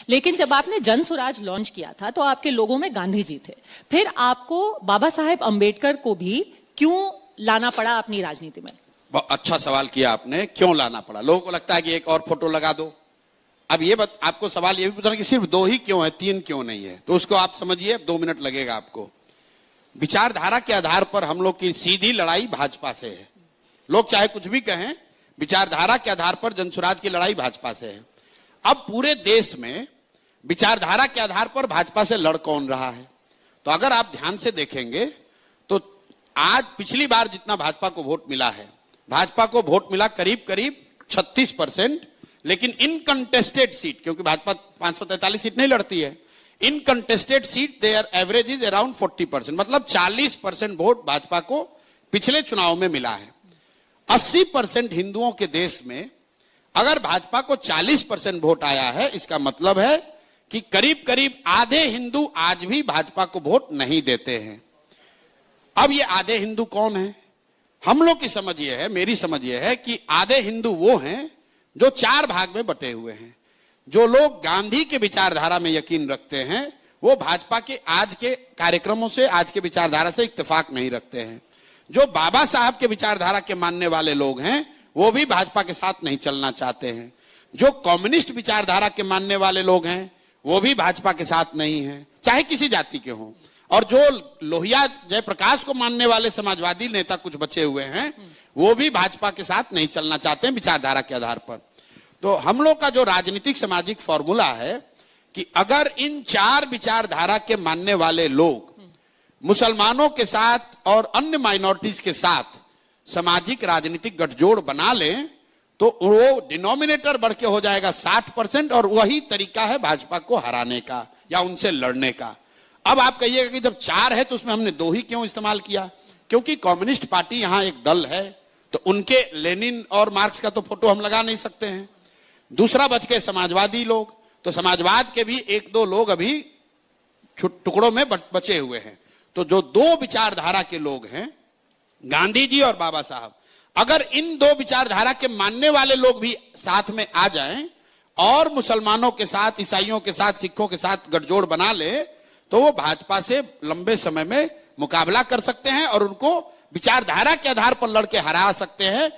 लेकिन जब आपने जन स्वराज लॉन्च किया था तो आपके लोगों में गांधी जी थे, फिर आपको बाबा साहेब अंबेडकर को भी क्यों लाना पड़ा अपनी राजनीति में? बहुत अच्छा सवाल किया आपने, क्यों लाना पड़ा। लोगों को लगता है कि एक और फोटो लगा दो। अब ये आपको सवाल ये भी पूछना कि सिर्फ 2 ही क्यों है, 3 क्यों नहीं है, तो उसको आप समझिए, 2 मिनट लगेगा आपको। विचारधारा के आधार पर हम लोग की सीधी लड़ाई भाजपा से है। लोग चाहे कुछ भी कहें, विचारधारा के आधार पर जनसुराज की लड़ाई भाजपा से है। अब पूरे देश में विचारधारा के आधार पर भाजपा से लड़ कौन रहा है? तो अगर आप ध्यान से देखेंगे तो आज पिछली बार जितना भाजपा को वोट मिला है, भाजपा को वोट मिला करीब करीब 36%, लेकिन इनकंटेस्टेड सीट, क्योंकि भाजपा 543 सीट नहीं लड़ती है, uncontested seat there average is around 40%, मतलब 40% वोट भाजपा को पिछले चुनाव में मिला है। 80% हिंदुओं के देश में अगर भाजपा को 40% वोट आया है, इसका मतलब है कि करीब करीब आधे हिंदू आज भी भाजपा को वोट नहीं देते हैं। अब ये आधे हिंदू कौन है? हम लोग की समझ ये है, मेरी समझ ये है कि आधे हिंदू वो हैं जो 4 भाग में बटे हुए हैं। जो लोग गांधी के विचारधारा में यकीन रखते हैं वो भाजपा के आज के कार्यक्रमों से, आज के विचारधारा से इत्तेफाक नहीं रखते हैं। जो बाबा साहब के विचारधारा के मानने वाले लोग हैं वो भी भाजपा के साथ नहीं चलना चाहते हैं। जो कम्युनिस्ट विचारधारा के मानने वाले लोग हैं वो भी भाजपा के साथ नहीं है, चाहे किसी जाति के हों। और जो लोहिया जयप्रकाश को मानने वाले समाजवादी नेता कुछ बचे हुए हैं वो भी भाजपा के साथ नहीं चलना चाहते हैं विचारधारा के आधार पर। तो हम लोग का जो राजनीतिक सामाजिक फॉर्मूला है कि अगर इन 4 विचारधारा के मानने वाले लोग मुसलमानों के साथ और अन्य माइनॉरिटीज के साथ सामाजिक राजनीतिक गठजोड़ बना लें तो वो डिनोमिनेटर बढ़ के हो जाएगा 60%, और वही तरीका है भाजपा को हराने का या उनसे लड़ने का। अब आप कहिएगा कि जब 4 है तो उसमें हमने 2 ही क्यों इस्तेमाल किया? क्योंकि कम्युनिस्ट पार्टी यहां एक दल है, तो उनके लेनिन और मार्क्स का तो फोटो हम लगा नहीं सकते हैं। दूसरा बच के समाजवादी लोग, तो समाजवाद के भी 1-2 लोग अभी टुकड़ों में बचे हुए हैं। तो जो 2 विचारधारा के लोग हैं, गांधी जी और बाबा साहब, अगर इन 2 विचारधारा के मानने वाले लोग भी साथ में आ जाएं और मुसलमानों के साथ, ईसाइयों के साथ, सिखों के साथ गठजोड़ बना ले तो वो भाजपा से लंबे समय में मुकाबला कर सकते हैं और उनको विचारधारा के आधार पर लड़के हरा सकते हैं।